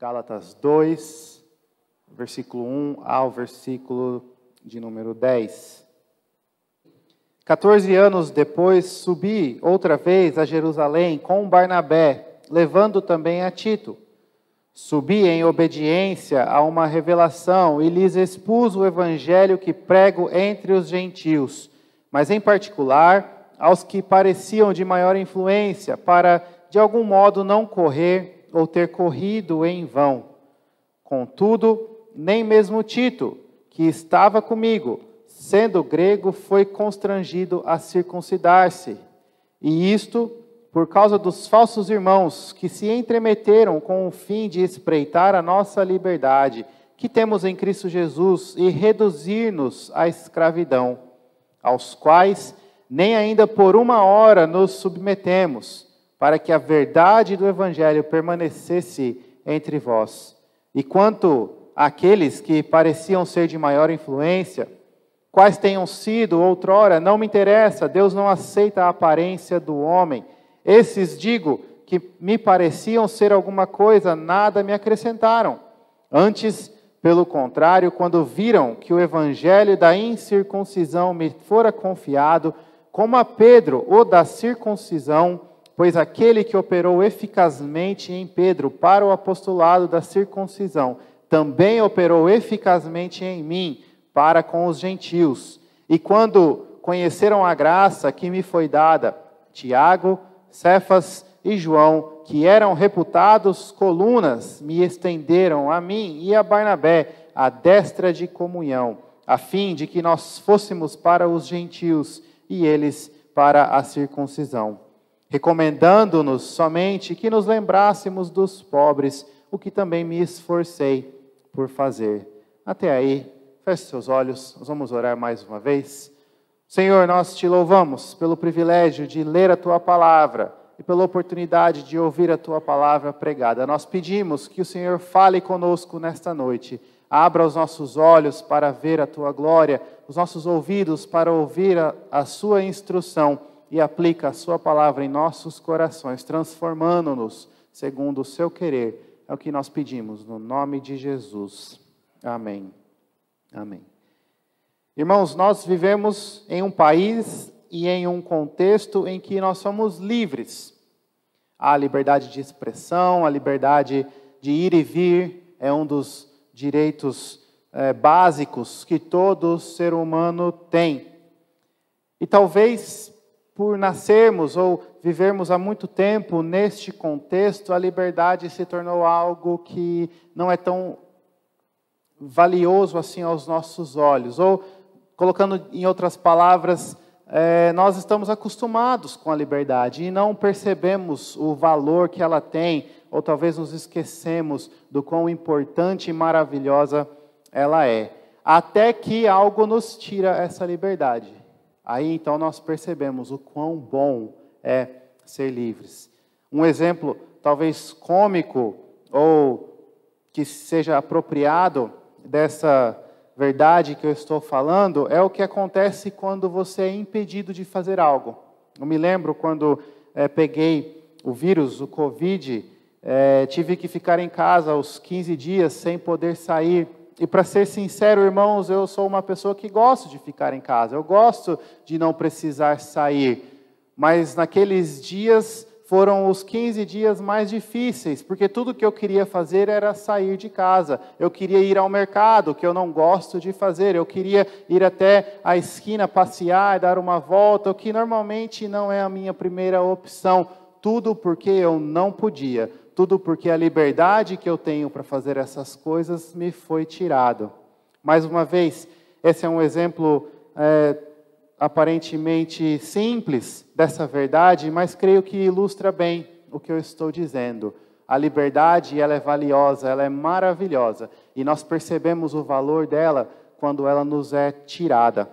Gálatas 2, versículo 1 ao versículo de número 10. 14 anos depois, subi outra vez a Jerusalém com Barnabé, levando também a Tito. Subi em obediência a uma revelação e lhes expus o evangelho que prego entre os gentios, mas em particular aos que pareciam de maior influência, para de algum modo não correr ou ter corrido em vão. Contudo, nem mesmo Tito, que estava comigo, sendo grego, foi constrangido a circuncidar-se. E isto por causa dos falsos irmãos que se entremeteram com o fim de espreitar a nossa liberdade, que temos em Cristo Jesus, e reduzir-nos à escravidão, aos quais nem ainda por uma hora nos submetemos, para que a verdade do Evangelho permanecesse entre vós. E quanto àqueles que pareciam ser de maior influência, quais tenham sido outrora, não me interessa, Deus não aceita a aparência do homem. Esses, digo, que me pareciam ser alguma coisa, nada me acrescentaram. Antes, pelo contrário, quando viram que o evangelho da incircuncisão me fora confiado, como a Pedro o da circuncisão, pois aquele que operou eficazmente em Pedro para o apostolado da circuncisão, também operou eficazmente em mim para com os gentios. E quando conheceram a graça que me foi dada, Tiago, Cefas e João, que eram reputados colunas, me estenderam a mim e a Barnabé a destra de comunhão, a fim de que nós fôssemos para os gentios e eles para a circuncisão, recomendando-nos somente que nos lembrássemos dos pobres, o que também me esforcei por fazer. Até aí, feche seus olhos, nós vamos orar mais uma vez. Senhor, nós te louvamos pelo privilégio de ler a Tua palavra e pela oportunidade de ouvir a Tua palavra pregada. Nós pedimos que o Senhor fale conosco nesta noite. Abra os nossos olhos para ver a Tua glória, os nossos ouvidos para ouvir a Sua instrução e aplica a Sua palavra em nossos corações, transformando-nos segundo o Seu querer. É o que nós pedimos, no nome de Jesus. Amém. Amém. Irmãos, nós vivemos em um país e em um contexto em que nós somos livres. Há a liberdade de expressão, a liberdade de ir e vir, é um dos direitos básicos que todo ser humano tem. E talvez por nascermos ou vivermos há muito tempo neste contexto, a liberdade se tornou algo que não é tão valioso assim aos nossos olhos. Ou, colocando em outras palavras, nós estamos acostumados com a liberdade e não percebemos o valor que ela tem, ou talvez nos esquecemos do quão importante e maravilhosa ela é. Até que algo nos tira essa liberdade. Aí então nós percebemos o quão bom é ser livres. Um exemplo talvez cômico ou que seja apropriado dessa verdade que eu estou falando é o que acontece quando você é impedido de fazer algo. Eu me lembro quando peguei o vírus, o Covid, tive que ficar em casa aos 15 dias sem poder sair. E para ser sincero, irmãos, eu sou uma pessoa que gosto de ficar em casa. Eu gosto de não precisar sair. Mas naqueles dias foram os 15 dias mais difíceis, porque tudo que eu queria fazer era sair de casa. Eu queria ir ao mercado, que eu não gosto de fazer. Eu queria ir até a esquina, passear, dar uma volta, o que normalmente não é a minha primeira opção. Tudo porque eu não podia. Tudo porque a liberdade que eu tenho para fazer essas coisas me foi tirado. Mais uma vez, esse é um exemplo aparentemente simples dessa verdade, mas creio que ilustra bem o que eu estou dizendo. A liberdade, ela é valiosa, ela é maravilhosa, e nós percebemos o valor dela quando ela nos é tirada.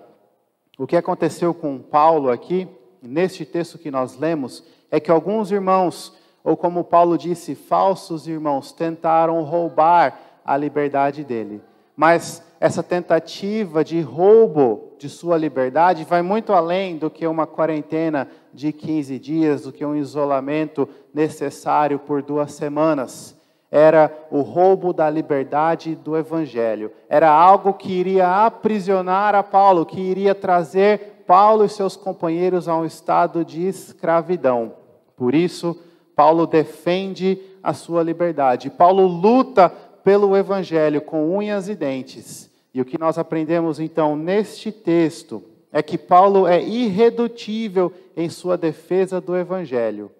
O que aconteceu com Paulo aqui, neste texto que nós lemos, é que alguns irmãos, ou como Paulo disse, falsos irmãos, tentaram roubar a liberdade dele. Mas essa tentativa de roubo de sua liberdade vai muito além do que uma quarentena de 15 dias, do que um isolamento necessário por 2 semanas. era o roubo da liberdade do Evangelho. Era algo que iria aprisionar a Paulo, que iria trazer Paulo e seus companheiros a um estado de escravidão. Por isso, Paulo defende a sua liberdade. Paulo luta pelo Evangelho com unhas e dentes. E o que nós aprendemos então neste texto é que Paulo é irredutível em sua defesa do Evangelho,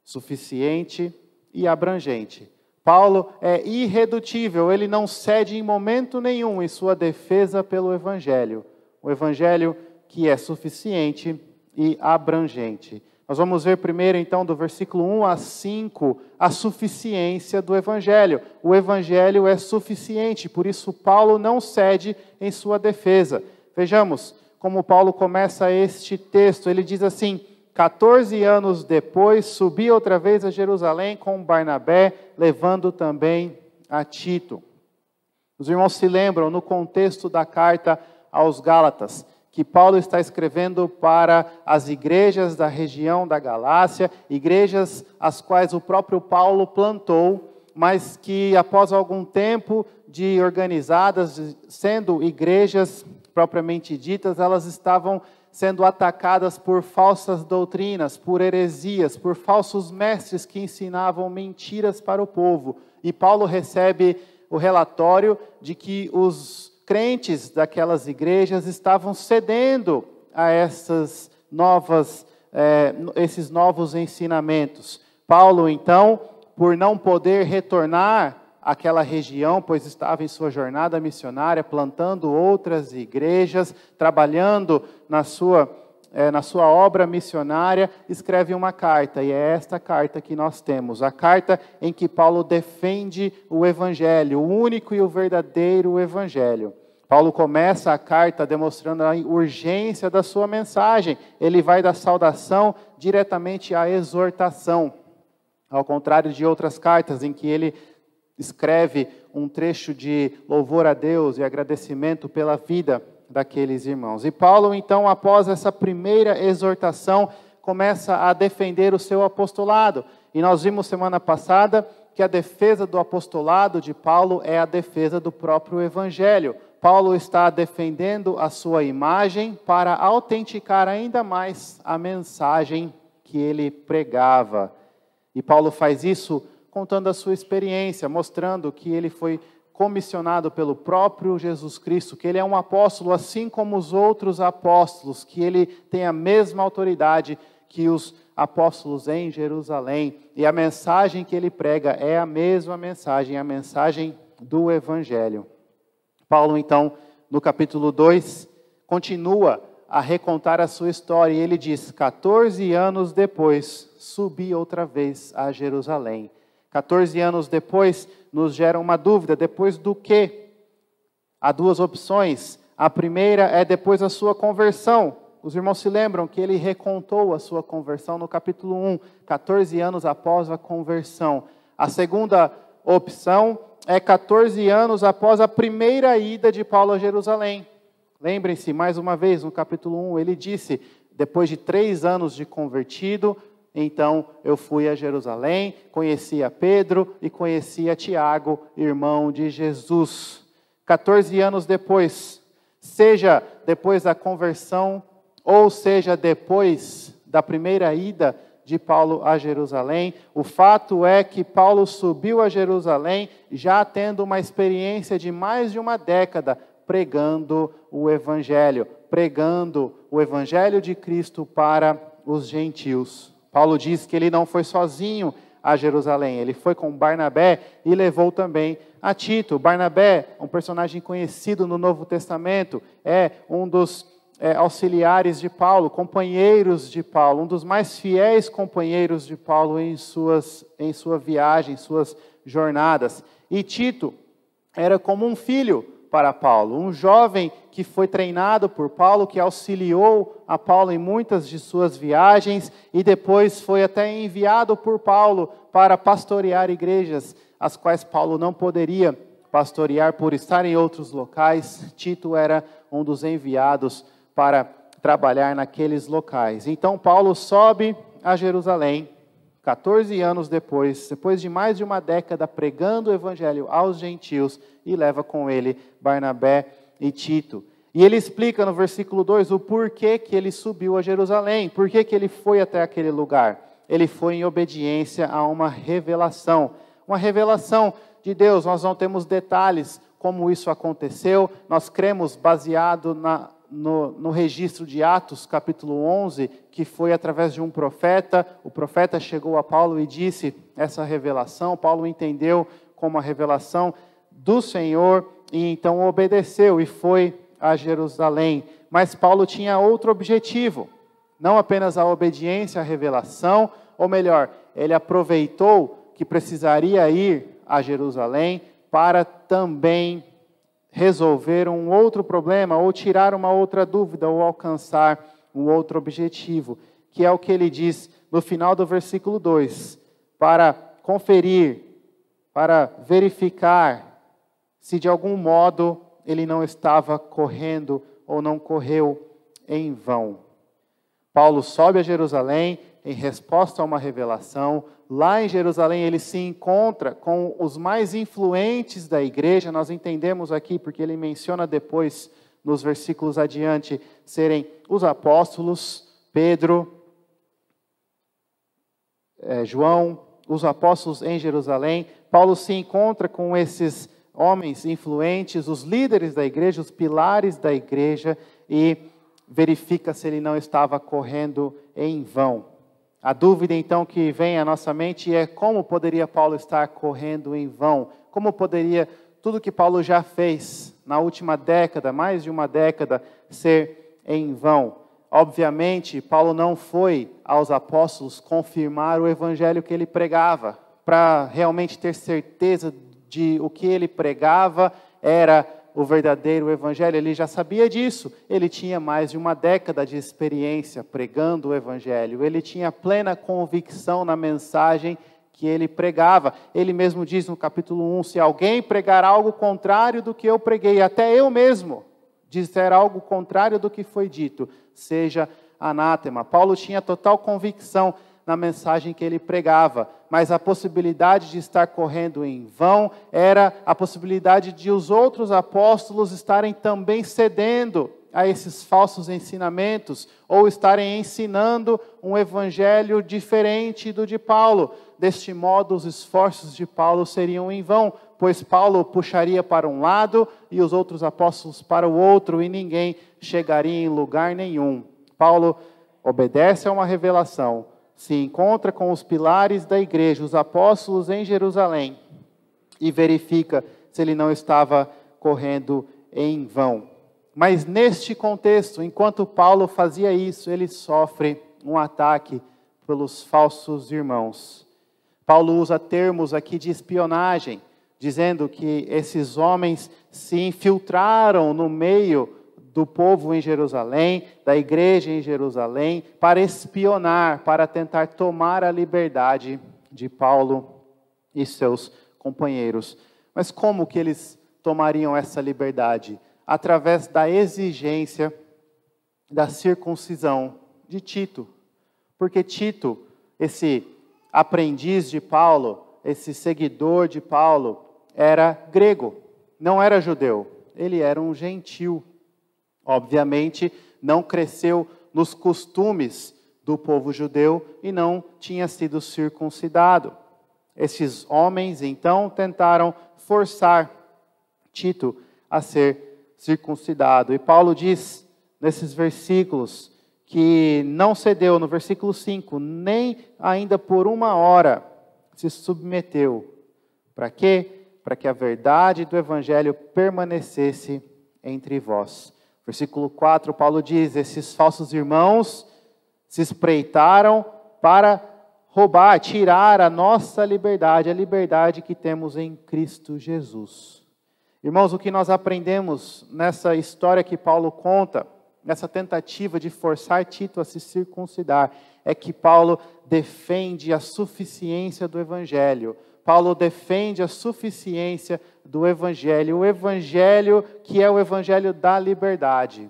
suficiente e abrangente. Paulo é irredutível, ele não cede em momento nenhum em sua defesa pelo Evangelho. O Evangelho que é suficiente e abrangente. Nós vamos ver primeiro, então, do versículo 1 a 5, a suficiência do Evangelho. O Evangelho é suficiente, por isso Paulo não cede em sua defesa. Vejamos como Paulo começa este texto. Ele diz assim: 14 anos depois, subi outra vez a Jerusalém com Barnabé, levando também a Tito. Os irmãos se lembram, no contexto da carta aos Gálatas, que Paulo está escrevendo para as igrejas da região da Galácia, igrejas as quais o próprio Paulo plantou, mas que após algum tempo de organizadas, sendo igrejas propriamente ditas, elas estavam sendo atacadas por falsas doutrinas, por heresias, por falsos mestres que ensinavam mentiras para o povo. E Paulo recebe o relatório de que os crentes daquelas igrejas estavam cedendo a esses novos ensinamentos. Paulo, então, por não poder retornar àquela região, pois estava em sua jornada missionária, plantando outras igrejas, trabalhando na sua obra missionária, escreve uma carta, e é esta carta que nós temos, a carta em que Paulo defende o Evangelho, o único e o verdadeiro Evangelho. Paulo começa a carta demonstrando a urgência da sua mensagem. Ele vai da saudação diretamente à exortação, ao contrário de outras cartas em que ele escreve um trecho de louvor a Deus e agradecimento pela vida daqueles irmãos. E Paulo, então, após essa primeira exortação, começa a defender o seu apostolado. E nós vimos semana passada que a defesa do apostolado de Paulo é a defesa do próprio Evangelho. Paulo está defendendo a sua imagem para autenticar ainda mais a mensagem que ele pregava. E Paulo faz isso contando a sua experiência, mostrando que ele foi comissionado pelo próprio Jesus Cristo, que ele é um apóstolo assim como os outros apóstolos, que ele tem a mesma autoridade que os apóstolos em Jerusalém, e a mensagem que ele prega é a mesma mensagem, a mensagem do Evangelho. Paulo, então, no capítulo 2, continua a recontar a sua história, e ele diz: 14 anos depois, subi outra vez a Jerusalém. 14 anos depois, nos gera uma dúvida, depois do quê? Há duas opções. A primeira é depois da sua conversão. Os irmãos se lembram que ele recontou a sua conversão no capítulo 1, 14 anos após a conversão. A segunda opção é 14 anos após a primeira ida de Paulo a Jerusalém. Lembrem-se, mais uma vez, no capítulo 1, ele disse: depois de 3 anos de convertido, então eu fui a Jerusalém, conheci a Pedro e conheci a Tiago, irmão de Jesus. 14 anos depois, seja depois da conversão, ou seja depois da primeira ida de Paulo a Jerusalém, o fato é que Paulo subiu a Jerusalém já tendo uma experiência de mais de uma década pregando o Evangelho de Cristo para os gentios. Paulo diz que ele não foi sozinho a Jerusalém, ele foi com Barnabé e levou também a Tito. Barnabé, um personagem conhecido no Novo Testamento, é um dos auxiliares de Paulo, companheiros de Paulo, um dos mais fiéis companheiros de Paulo em sua viagem, em suas jornadas. E Tito era como um filho para Paulo, um jovem que foi treinado por Paulo, que auxiliou a Paulo em muitas de suas viagens e depois foi até enviado por Paulo para pastorear igrejas, as quais Paulo não poderia pastorear por estar em outros locais. Tito era um dos enviados para trabalhar naqueles locais. Então Paulo sobe a Jerusalém, 14 anos depois de mais de uma década pregando o evangelho aos gentios, e leva com ele Barnabé e Tito. E ele explica no versículo 2 o porquê que ele subiu a Jerusalém, por que ele foi até aquele lugar. Ele foi em obediência a uma revelação de Deus. Nós não temos detalhes como isso aconteceu, nós cremos baseado no registro de Atos, capítulo 11, que foi através de um profeta. O profeta chegou a Paulo e disse essa revelação. Paulo entendeu como a revelação do Senhor e então obedeceu e foi a Jerusalém. Mas Paulo tinha outro objetivo, não apenas a obediência à revelação, ou melhor, ele aproveitou que precisaria ir a Jerusalém para também resolver um outro problema, ou tirar uma outra dúvida, ou alcançar um outro objetivo, que é o que ele diz no final do versículo 2, para conferir, para verificar se de algum modo ele não estava correndo ou não correu em vão. Paulo sobe a Jerusalém em resposta a uma revelação. Lá em Jerusalém ele se encontra com os mais influentes da igreja. Nós entendemos aqui, porque ele menciona depois, nos versículos adiante, serem os apóstolos, Pedro, João, os apóstolos em Jerusalém. Paulo se encontra com esses homens influentes, os líderes da igreja, os pilares da igreja, e verifica se ele não estava correndo em vão. A dúvida, então, que vem à nossa mente é como poderia Paulo estar correndo em vão? Como poderia tudo que Paulo já fez na última década, mais de uma década, ser em vão? Obviamente, Paulo não foi aos apóstolos confirmar o evangelho que ele pregava, para realmente ter certeza de o que ele pregava era o verdadeiro evangelho. Ele já sabia disso. Ele tinha mais de uma década de experiência pregando o evangelho. Ele tinha plena convicção na mensagem que ele pregava. Ele mesmo diz no capítulo 1, se alguém pregar algo contrário do que eu preguei, até eu mesmo disser algo contrário do que foi dito, seja anátema. Paulo tinha total convicção na mensagem que ele pregava, mas a possibilidade de estar correndo em vão era a possibilidade de os outros apóstolos estarem também cedendo a esses falsos ensinamentos, ou estarem ensinando um evangelho diferente do de Paulo. Deste modo, os esforços de Paulo seriam em vão, pois Paulo puxaria para um lado e os outros apóstolos para o outro, e ninguém chegaria em lugar nenhum. Paulo obedece a uma revelação, se encontra com os pilares da igreja, os apóstolos em Jerusalém, e verifica se ele não estava correndo em vão. Mas neste contexto, enquanto Paulo fazia isso, ele sofre um ataque pelos falsos irmãos. Paulo usa termos aqui de espionagem, dizendo que esses homens se infiltraram no meio do povo em Jerusalém, da igreja em Jerusalém, para espionar, para tentar tomar a liberdade de Paulo e seus companheiros. Mas como que eles tomariam essa liberdade? Através da exigência da circuncisão de Tito. Porque Tito, esse aprendiz de Paulo, esse seguidor de Paulo, era grego, não era judeu, ele era um gentil. Obviamente, não cresceu nos costumes do povo judeu e não tinha sido circuncidado. Esses homens, então, tentaram forçar Tito a ser circuncidado. E Paulo diz, nesses versículos, que não cedeu, no versículo 5, nem ainda por uma hora se submeteu. Para quê? Para que a verdade do evangelho permanecesse entre vós. Versículo 4, Paulo diz, esses falsos irmãos se espreitaram para roubar, tirar a nossa liberdade, a liberdade que temos em Cristo Jesus. Irmãos, o que nós aprendemos nessa história que Paulo conta, nessa tentativa de forçar Tito a se circuncidar, é que Paulo defende a suficiência do Evangelho. Paulo defende a suficiência do Evangelho, o Evangelho que é o Evangelho da liberdade.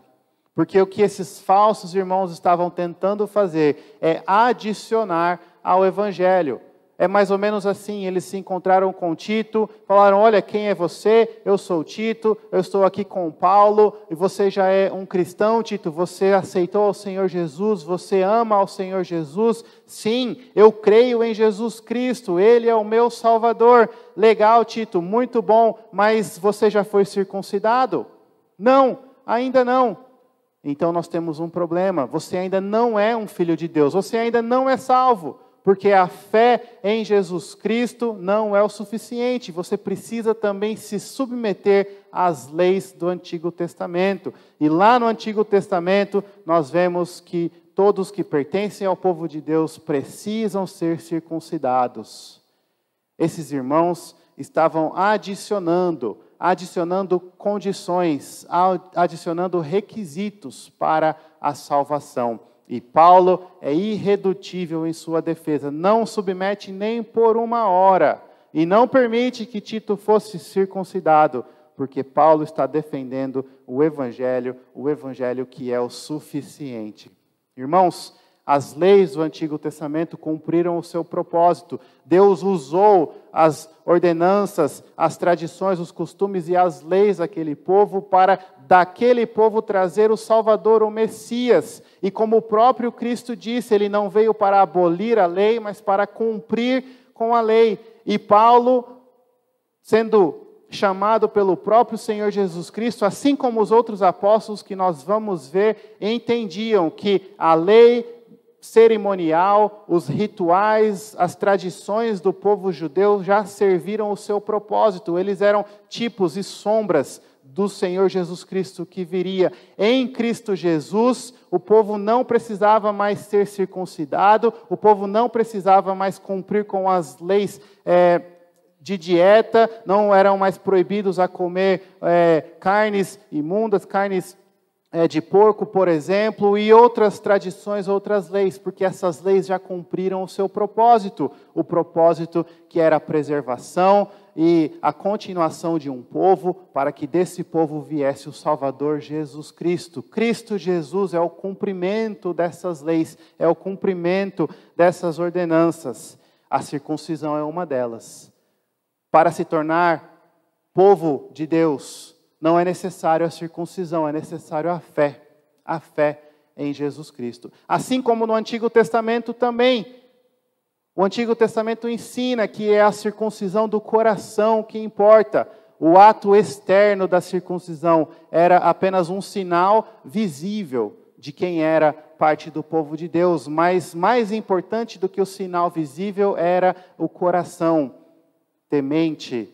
Porque o que esses falsos irmãos estavam tentando fazer é adicionar ao Evangelho. É mais ou menos assim, eles se encontraram com Tito, falaram, olha, quem é você? Eu sou Tito, eu estou aqui com Paulo, e você já é um cristão, Tito, você aceitou ao Senhor Jesus, você ama ao Senhor Jesus? Sim, eu creio em Jesus Cristo, Ele é o meu Salvador. Legal, Tito, muito bom, mas você já foi circuncidado? Não, ainda não. Então nós temos um problema, você ainda não é um filho de Deus, você ainda não é salvo. Porque a fé em Jesus Cristo não é o suficiente. Você precisa também se submeter às leis do Antigo Testamento. E lá no Antigo Testamento, nós vemos que todos que pertencem ao povo de Deus precisam ser circuncidados. Esses irmãos estavam adicionando condições, adicionando requisitos para a salvação. E Paulo é irredutível em sua defesa, não submete nem por uma hora, e não permite que Tito fosse circuncidado, porque Paulo está defendendo o Evangelho que é o suficiente. Irmãos, as leis do Antigo Testamento cumpriram o seu propósito. Deus usou as ordenanças, as tradições, os costumes e as leis daquele povo para daquele povo trazer o Salvador, o Messias. E como o próprio Cristo disse, ele não veio para abolir a lei, mas para cumprir com a lei. E Paulo, sendo chamado pelo próprio Senhor Jesus Cristo, assim como os outros apóstolos que nós vamos ver, entendiam que a lei cerimonial, os rituais, as tradições do povo judeu já serviram o seu propósito. Eles eram tipos e sombras do Senhor Jesus Cristo que viria. Em Cristo Jesus, o povo não precisava mais ser circuncidado, o povo não precisava mais cumprir com as leis de dieta, não eram mais proibidos a comer carnes imundas, carnes de porco, por exemplo, e outras tradições, outras leis, porque essas leis já cumpriram o seu propósito, o propósito que era a preservação e a continuação de um povo, para que desse povo viesse o Salvador Jesus Cristo. Cristo Jesus é o cumprimento dessas leis, é o cumprimento dessas ordenanças. A circuncisão é uma delas. Para se tornar povo de Deus, não é necessário a circuncisão, é necessário a fé em Jesus Cristo. Assim como no Antigo Testamento também, o Antigo Testamento ensina que é a circuncisão do coração que importa. O ato externo da circuncisão era apenas um sinal visível de quem era parte do povo de Deus, mas mais importante do que o sinal visível era o coração temente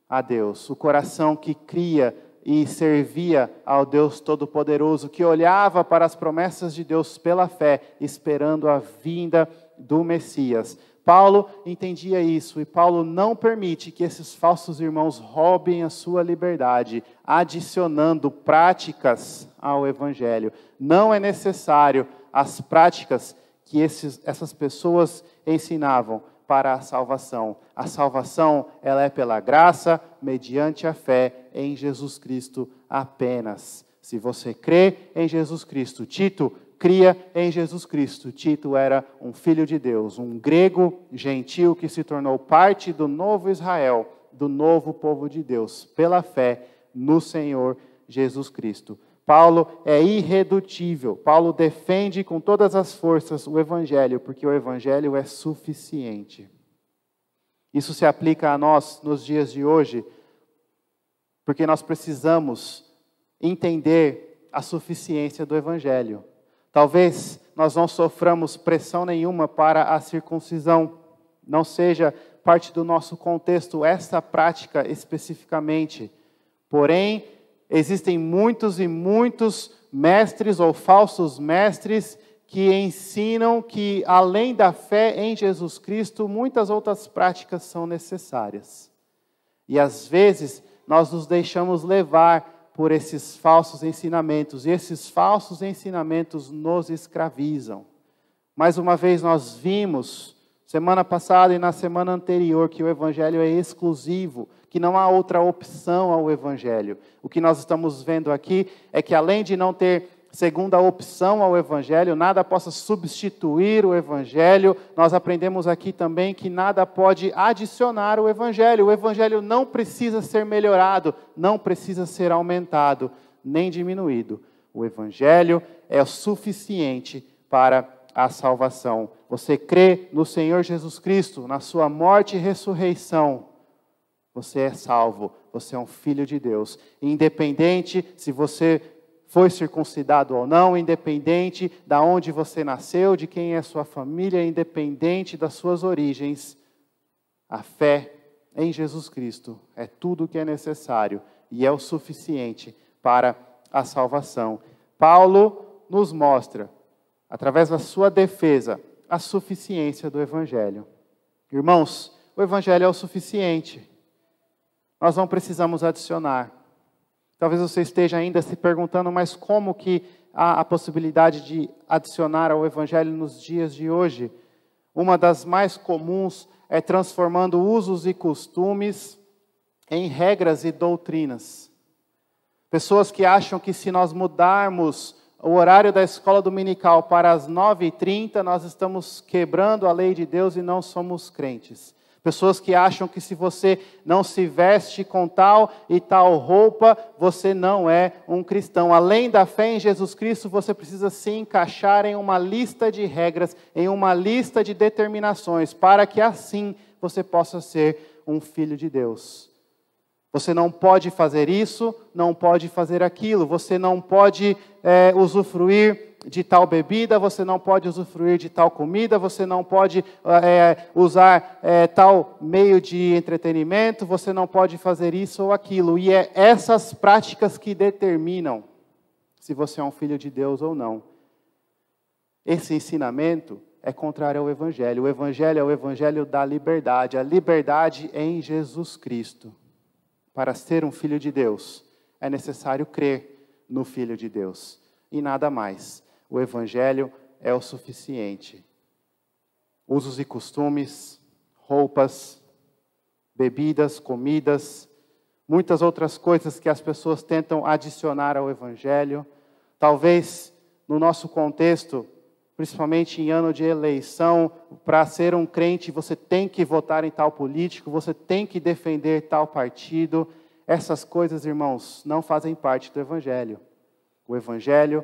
a Deus, o coração que cria e servia ao Deus Todo-Poderoso, que olhava para as promessas de Deus pela fé, esperando a vinda do Messias. Paulo entendia isso, e Paulo não permite que esses falsos irmãos roubem a sua liberdade, adicionando práticas ao Evangelho. Não é necessário as práticas que essas pessoas ensinavam para a salvação. A salvação, ela é pela graça, mediante a fé em Jesus Cristo apenas. Se você crê em Jesus Cristo, Tito cria em Jesus Cristo. Tito era um filho de Deus, um grego gentil que se tornou parte do novo Israel, do novo povo de Deus, pela fé no Senhor Jesus Cristo. Paulo é irredutível. Paulo defende com todas as forças o Evangelho, porque o Evangelho é suficiente. Isso se aplica a nós nos dias de hoje, porque nós precisamos entender a suficiência do Evangelho. Talvez nós não soframos pressão nenhuma para a circuncisão, não seja parte do nosso contexto essa prática especificamente. Porém, existem muitos e muitos mestres ou falsos mestres que ensinam que, além da fé em Jesus Cristo, muitas outras práticas são necessárias. E às vezes nós nos deixamos levar por esses falsos ensinamentos, e esses falsos ensinamentos nos escravizam. Mais uma vez nós vimos, semana passada e na semana anterior, que o Evangelho é exclusivo, que não há outra opção ao Evangelho. O que nós estamos vendo aqui é que, além de não ter segunda opção ao Evangelho, nada possa substituir o Evangelho. Nós aprendemos aqui também que nada pode adicionar o Evangelho. O Evangelho não precisa ser melhorado, não precisa ser aumentado, nem diminuído. O Evangelho é o suficiente para a salvação. Você crê no Senhor Jesus Cristo, na sua morte e ressurreição, você é salvo, você é um filho de Deus. Independente se você foi circuncidado ou não, independente de onde você nasceu, de quem é sua família, independente das suas origens, a fé em Jesus Cristo é tudo o que é necessário e é o suficiente para a salvação. Paulo nos mostra, através da sua defesa, a suficiência do Evangelho. Irmãos, o Evangelho é o suficiente. Nós não precisamos adicionar. Talvez você esteja ainda se perguntando, mas como que há a possibilidade de adicionar ao Evangelho nos dias de hoje? Uma das mais comuns é transformando usos e costumes em regras e doutrinas. Pessoas que acham que se nós mudarmos o horário da escola dominical para as 9h30, nós estamos quebrando a lei de Deus e não somos crentes. Pessoas que acham que se você não se veste com tal e tal roupa, você não é um cristão. Além da fé em Jesus Cristo, você precisa se encaixar em uma lista de regras, em uma lista de determinações, para que assim você possa ser um filho de Deus. Você não pode fazer isso, não pode fazer aquilo. Você não pode usufruir de tal bebida, você não pode usufruir de tal comida, você não pode usar tal meio de entretenimento, você não pode fazer isso ou aquilo. E é essas práticas que determinam se você é um filho de Deus ou não. Esse ensinamento é contrário ao Evangelho. O Evangelho é o Evangelho da liberdade, a liberdade em Jesus Cristo. Para ser um filho de Deus, é necessário crer no Filho de Deus e nada mais. O Evangelho é o suficiente. Usos e costumes, roupas, bebidas, comidas, muitas outras coisas que as pessoas tentam adicionar ao Evangelho. Talvez no nosso contexto, principalmente em ano de eleição, para ser um crente você tem que votar em tal político, você tem que defender tal partido. Essas coisas, irmãos, não fazem parte do Evangelho. O Evangelho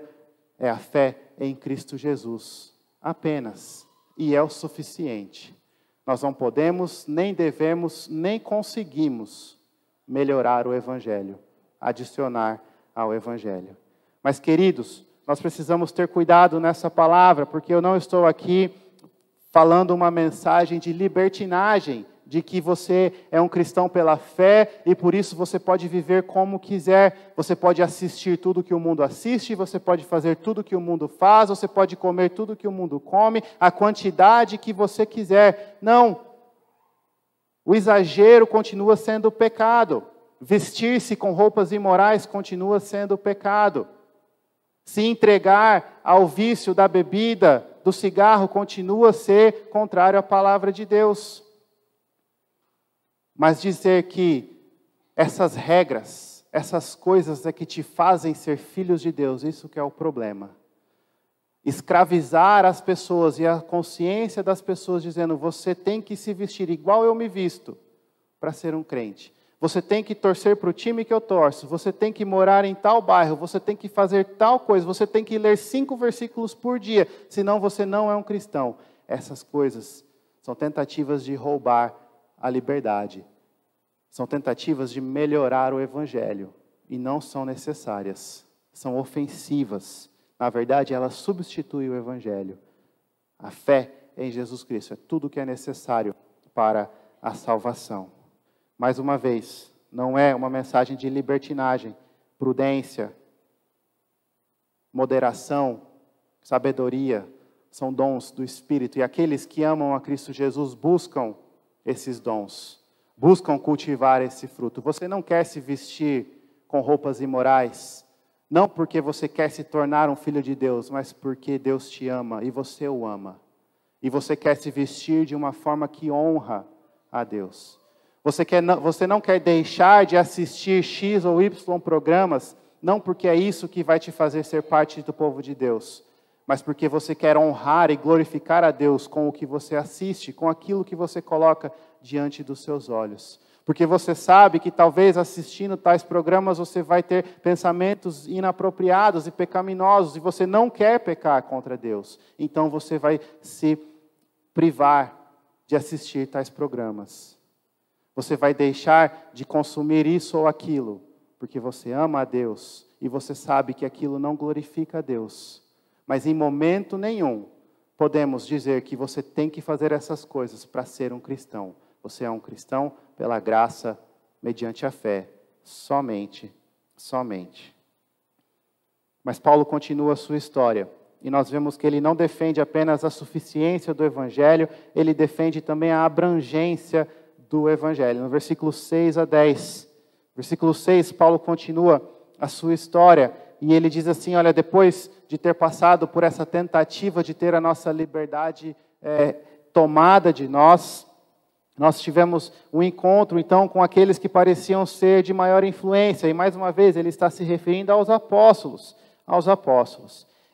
é a fé em Cristo Jesus, apenas, e é o suficiente. Nós não podemos, nem devemos, nem conseguimos melhorar o Evangelho, adicionar ao Evangelho. Mas, queridos, nós precisamos ter cuidado nessa palavra, porque eu não estou aqui falando uma mensagem de libertinagem, de que você é um cristão pela fé e por isso você pode viver como quiser. Você pode assistir tudo que o mundo assiste, você pode fazer tudo que o mundo faz, você pode comer tudo que o mundo come, a quantidade que você quiser. Não. O exagero continua sendo pecado. Vestir-se com roupas imorais continua sendo pecado. Se entregar ao vício da bebida, do cigarro, continua a ser contrário à palavra de Deus. Mas dizer que essas regras, essas coisas é que te fazem ser filhos de Deus, isso que é o problema. Escravizar as pessoas e a consciência das pessoas dizendo, você tem que se vestir igual eu me visto para ser um crente. Você tem que torcer para o time que eu torço, você tem que morar em tal bairro, você tem que fazer tal coisa, você tem que ler 5 versículos por dia, senão você não é um cristão. Essas coisas são tentativas de roubar a liberdade. São tentativas de melhorar o Evangelho e não são necessárias. São ofensivas. Na verdade, elas substituem o Evangelho. A fé em Jesus Cristo é tudo o que é necessário para a salvação. Mais uma vez, não é uma mensagem de libertinagem, prudência, moderação, sabedoria. São dons do Espírito. E aqueles que amam a Cristo Jesus buscam esses dons. Buscam cultivar esse fruto. Você não quer se vestir com roupas imorais, não porque você quer se tornar um filho de Deus, mas porque Deus te ama e você o ama. E você quer se vestir de uma forma que honra a Deus. Você não quer deixar de assistir X ou Y programas não porque é isso que vai te fazer ser parte do povo de Deus, mas porque você quer honrar e glorificar a Deus com o que você assiste, com aquilo que você coloca diante dos seus olhos. Porque você sabe que talvez assistindo tais programas você vai ter pensamentos inapropriados e pecaminosos e você não quer pecar contra Deus. Então você vai se privar de assistir tais programas. Você vai deixar de consumir isso ou aquilo, porque você ama a Deus e você sabe que aquilo não glorifica a Deus. Mas em momento nenhum podemos dizer que você tem que fazer essas coisas para ser um cristão. Você é um cristão pela graça, mediante a fé, somente. Mas Paulo continua a sua história, e nós vemos que ele não defende apenas a suficiência do Evangelho, ele defende também a abrangência do Evangelho. No versículo 6 a 10, versículo 6, Paulo continua a sua história, e ele diz assim, olha, depois de ter passado por essa tentativa de ter a nossa liberdade tomada de nós tivemos um encontro, então, com aqueles que pareciam ser de maior influência. E, mais uma vez, ele está se referindo aos apóstolos.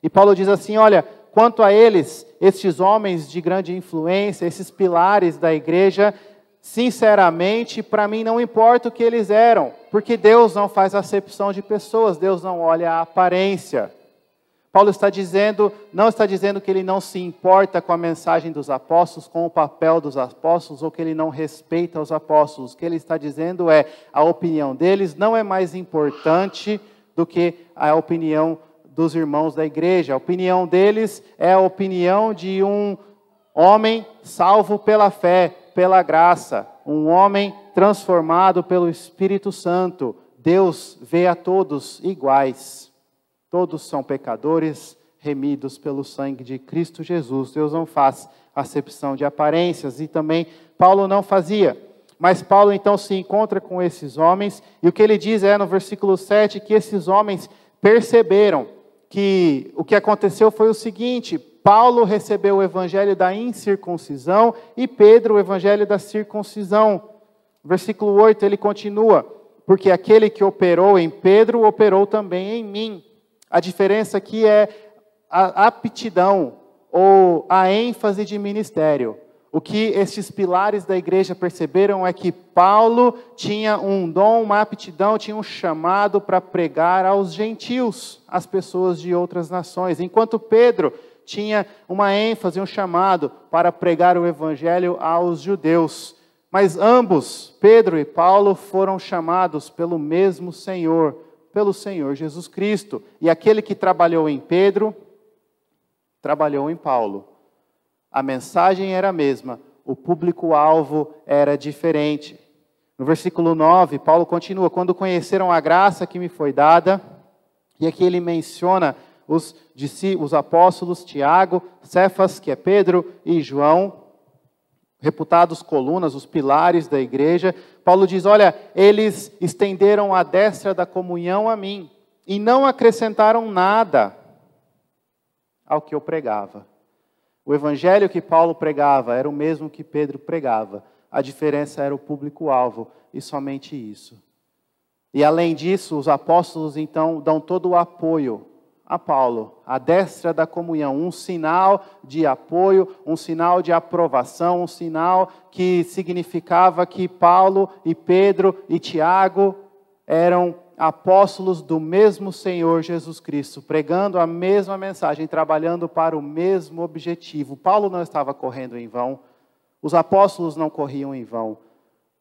E Paulo diz assim, olha, quanto a eles, estes homens de grande influência, esses pilares da igreja, sinceramente, para mim não importa o que eles eram, porque Deus não faz acepção de pessoas, Deus não olha a aparência. Paulo não está dizendo que ele não se importa com a mensagem dos apóstolos, com o papel dos apóstolos, ou que ele não respeita os apóstolos. O que ele está dizendo é, a opinião deles não é mais importante do que a opinião dos irmãos da igreja. A opinião deles é a opinião de um homem salvo pela fé, pela graça. Um homem transformado pelo Espírito Santo. Deus vê a todos iguais. Todos são pecadores, remidos pelo sangue de Cristo Jesus. Deus não faz acepção de aparências, e também Paulo não fazia. Mas Paulo então se encontra com esses homens, e o que ele diz no versículo 7, que esses homens perceberam que o que aconteceu foi o seguinte: Paulo recebeu o evangelho da incircuncisão e Pedro o evangelho da circuncisão. Versículo 8, ele continua, porque aquele que operou em Pedro, operou também em mim. A diferença aqui é a aptidão ou a ênfase de ministério. O que estes pilares da igreja perceberam é que Paulo tinha um dom, uma aptidão, tinha um chamado para pregar aos gentios, às pessoas de outras nações. Enquanto Pedro tinha uma ênfase, um chamado para pregar o evangelho aos judeus. Mas ambos, Pedro e Paulo, foram chamados pelo mesmo Senhor, pelo Senhor Jesus Cristo. E aquele que trabalhou em Pedro, trabalhou em Paulo. A mensagem era a mesma, o público-alvo era diferente. No versículo 9, Paulo continua, quando conheceram a graça que me foi dada, e aqui ele menciona os apóstolos Tiago, Cefas, que é Pedro, e João, reputados colunas, os pilares da igreja. Paulo diz, olha, eles estenderam a destra da comunhão a mim, e não acrescentaram nada ao que eu pregava. O evangelho que Paulo pregava era o mesmo que Pedro pregava. A diferença era o público-alvo, e somente isso. E além disso, os apóstolos então dão todo o apoio a Paulo, a destra da comunhão, um sinal de apoio, um sinal de aprovação, um sinal que significava que Paulo e Pedro e Tiago eram apóstolos do mesmo Senhor Jesus Cristo, pregando a mesma mensagem, trabalhando para o mesmo objetivo. Paulo não estava correndo em vão, os apóstolos não corriam em vão,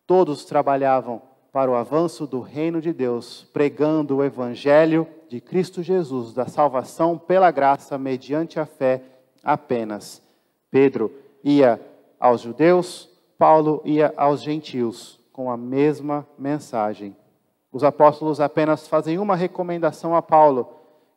todos trabalhavam para o avanço do reino de Deus, pregando o evangelho de Cristo Jesus, da salvação pela graça, mediante a fé apenas. Pedro ia aos judeus, Paulo ia aos gentios, com a mesma mensagem. Os apóstolos apenas fazem uma recomendação a Paulo,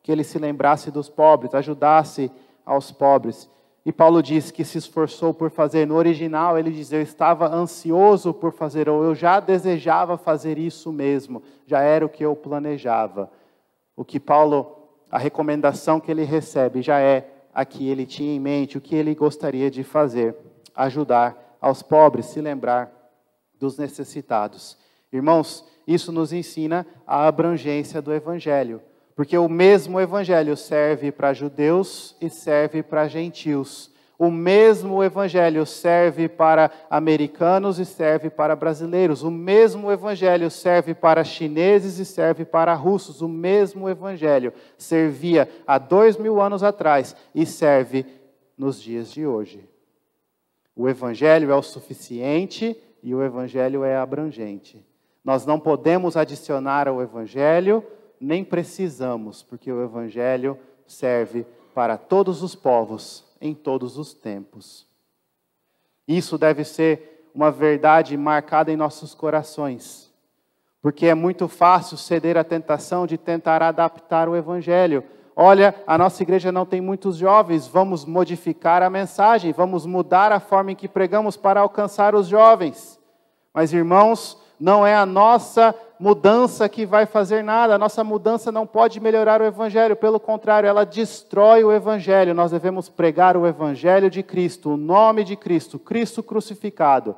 que ele se lembrasse dos pobres, ajudasse aos pobres. E Paulo diz que se esforçou por fazer. No original ele diz, eu estava ansioso por fazer, ou eu já desejava fazer isso mesmo, já era o que eu planejava. O que Paulo, a recomendação que ele recebe já é a que ele tinha em mente, o que ele gostaria de fazer, ajudar aos pobres, se lembrar dos necessitados. Irmãos, isso nos ensina a abrangência do Evangelho, porque o mesmo Evangelho serve para judeus e serve para gentios. O mesmo Evangelho serve para americanos e serve para brasileiros. O mesmo Evangelho serve para chineses e serve para russos. O mesmo Evangelho servia há 2000 anos atrás e serve nos dias de hoje. O Evangelho é o suficiente e o Evangelho é abrangente. Nós não podemos adicionar ao Evangelho, nem precisamos, porque o Evangelho serve para todos os povos, em todos os tempos. Isso deve ser uma verdade marcada em nossos corações, porque é muito fácil ceder à tentação de tentar adaptar o Evangelho. Olha, a nossa igreja não tem muitos jovens, vamos modificar a mensagem, vamos mudar a forma em que pregamos para alcançar os jovens. Mas, irmãos, não é a nossa mudança que vai fazer nada. A nossa mudança não pode melhorar o Evangelho. Pelo contrário, ela destrói o Evangelho. Nós devemos pregar o Evangelho de Cristo, o nome de Cristo, Cristo crucificado.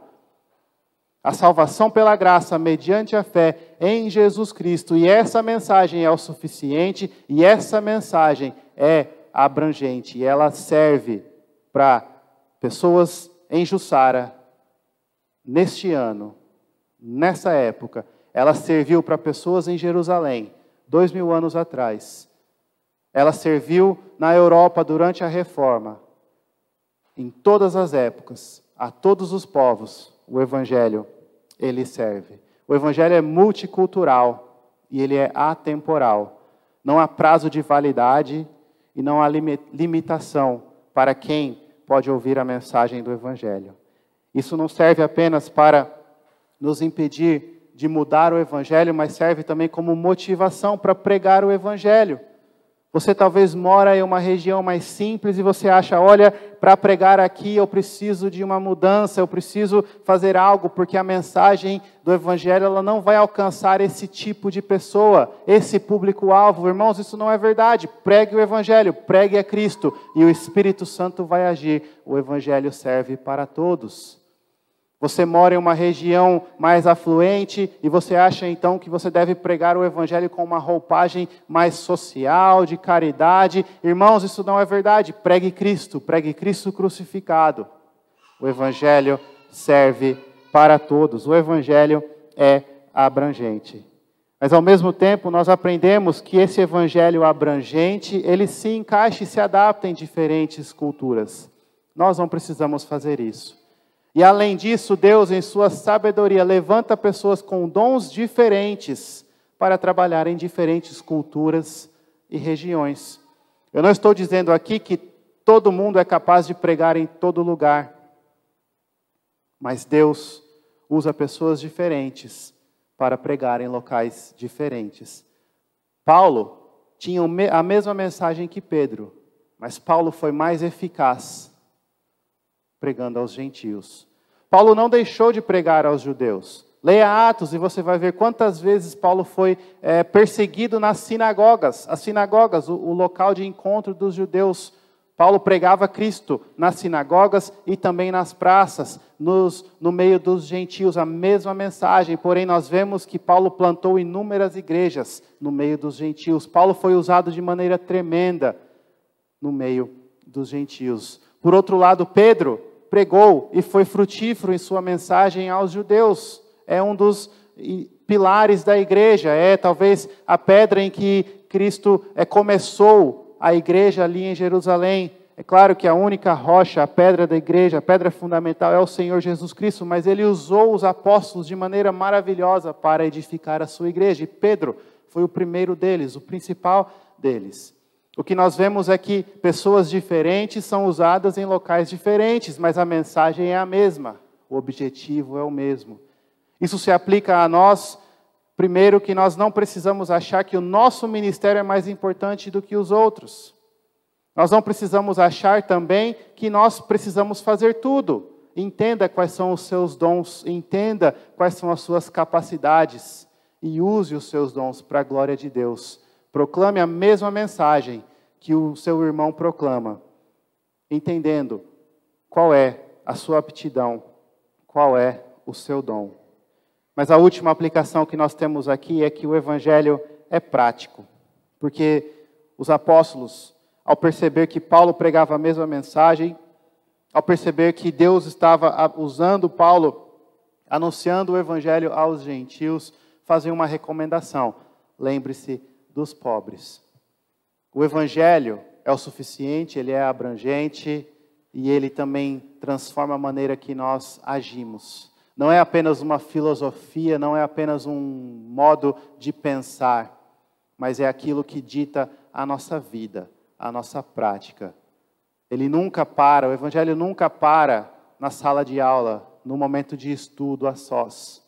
A salvação pela graça, mediante a fé em Jesus Cristo. E essa mensagem é o suficiente, e essa mensagem é abrangente. E ela serve para pessoas em Jussara, neste ano, nessa época. Ela serviu para pessoas em Jerusalém, 2000 anos atrás. Ela serviu na Europa durante a Reforma. Em todas as épocas, a todos os povos, o Evangelho, ele serve. O Evangelho é multicultural e ele é atemporal. Não há prazo de validade e não há limitação para quem pode ouvir a mensagem do Evangelho. Isso não serve apenas para nos impedir de mudar o Evangelho, mas serve também como motivação para pregar o Evangelho. Você talvez mora em uma região mais simples e você acha, olha, para pregar aqui eu preciso de uma mudança, eu preciso fazer algo, porque a mensagem do Evangelho ela não vai alcançar esse tipo de pessoa, esse público-alvo. Irmãos, isso não é verdade. Pregue o Evangelho, pregue a Cristo e o Espírito Santo vai agir. O Evangelho serve para todos. Você mora em uma região mais afluente e você acha então que você deve pregar o Evangelho com uma roupagem mais social, de caridade. Irmãos, isso não é verdade. Pregue Cristo crucificado. O Evangelho serve para todos. O Evangelho é abrangente. Mas ao mesmo tempo nós aprendemos que esse Evangelho abrangente, ele se encaixa e se adapta em diferentes culturas. Nós não precisamos fazer isso. E além disso, Deus, em sua sabedoria, levanta pessoas com dons diferentes para trabalhar em diferentes culturas e regiões. Eu não estou dizendo aqui que todo mundo é capaz de pregar em todo lugar. Mas Deus usa pessoas diferentes para pregar em locais diferentes. Paulo tinha a mesma mensagem que Pedro, mas Paulo foi mais eficaz pregando aos gentios. Paulo não deixou de pregar aos judeus. Leia Atos e você vai ver quantas vezes Paulo foi perseguido nas sinagogas. As sinagogas, o local de encontro dos judeus. Paulo pregava Cristo nas sinagogas e também nas praças, no meio dos gentios, a mesma mensagem. Porém, nós vemos que Paulo plantou inúmeras igrejas no meio dos gentios. Paulo foi usado de maneira tremenda no meio dos gentios. Por outro lado, Pedro pregou e foi frutífero em sua mensagem aos judeus. É um dos pilares da igreja, é talvez a pedra em que Cristo começou a igreja ali em Jerusalém. É claro que a única rocha, a pedra da igreja, a pedra fundamental é o Senhor Jesus Cristo, mas ele usou os apóstolos de maneira maravilhosa para edificar a sua igreja. E Pedro foi o primeiro deles, o principal deles. O que nós vemos é que pessoas diferentes são usadas em locais diferentes, mas a mensagem é a mesma, o objetivo é o mesmo. Isso se aplica a nós, primeiro que nós não precisamos achar que o nosso ministério é mais importante do que os outros. Nós não precisamos achar também que nós precisamos fazer tudo. Entenda quais são os seus dons, entenda quais são as suas capacidades e use os seus dons para a glória de Deus. Proclame a mesma mensagem que o seu irmão proclama, entendendo qual é a sua aptidão, qual é o seu dom. Mas a última aplicação que nós temos aqui é que o Evangelho é prático. Porque os apóstolos, ao perceber que Paulo pregava a mesma mensagem, ao perceber que Deus estava usando Paulo, anunciando o Evangelho aos gentios, fazem uma recomendação: lembre-se dos pobres. O Evangelho é o suficiente, ele é abrangente e ele também transforma a maneira que nós agimos. Não é apenas uma filosofia, não é apenas um modo de pensar, mas é aquilo que dita a nossa vida, a nossa prática. Ele nunca para, o Evangelho nunca para na sala de aula, no momento de estudo a sós.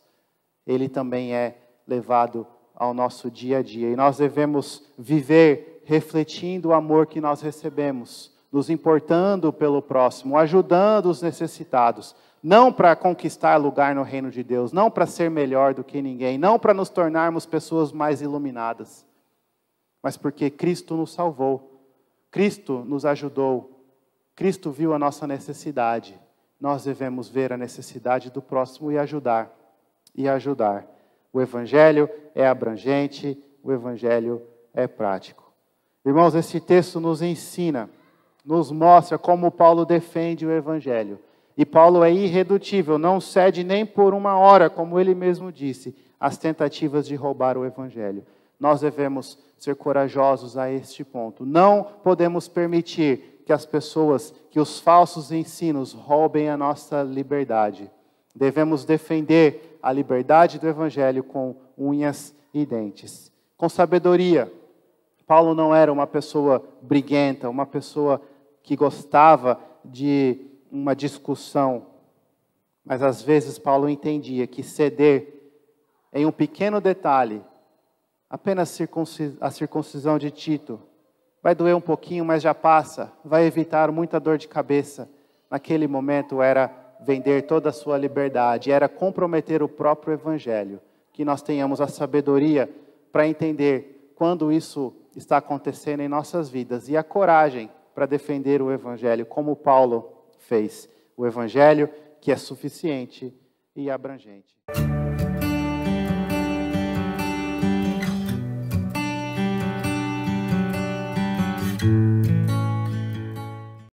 Ele também é levado ao nosso dia a dia. E nós devemos viver refletindo o amor que nós recebemos, nos importando pelo próximo, ajudando os necessitados. Não para conquistar lugar no reino de Deus, não para ser melhor do que ninguém, não para nos tornarmos pessoas mais iluminadas, mas porque Cristo nos salvou, Cristo nos ajudou, Cristo viu a nossa necessidade. Nós devemos ver a necessidade do próximo e ajudar. O Evangelho é abrangente, o Evangelho é prático. Irmãos, esse texto nos ensina, nos mostra como Paulo defende o Evangelho. E Paulo é irredutível, não cede nem por uma hora, como ele mesmo disse, às tentativas de roubar o Evangelho. Nós devemos ser corajosos a este ponto. Não podemos permitir que as pessoas, que os falsos ensinos roubem a nossa liberdade. Devemos defender a liberdade do Evangelho com unhas e dentes. Com sabedoria. Paulo não era uma pessoa briguenta, uma pessoa que gostava de uma discussão. Mas às vezes Paulo entendia que ceder em um pequeno detalhe, apenas a circuncisão de Tito, vai doer um pouquinho, mas já passa, vai evitar muita dor de cabeça. Naquele momento era vender toda a sua liberdade, era comprometer o próprio Evangelho. Que nós tenhamos a sabedoria para entender quando isso está acontecendo em nossas vidas e a coragem para defender o Evangelho, como Paulo fez. O Evangelho que é suficiente e abrangente.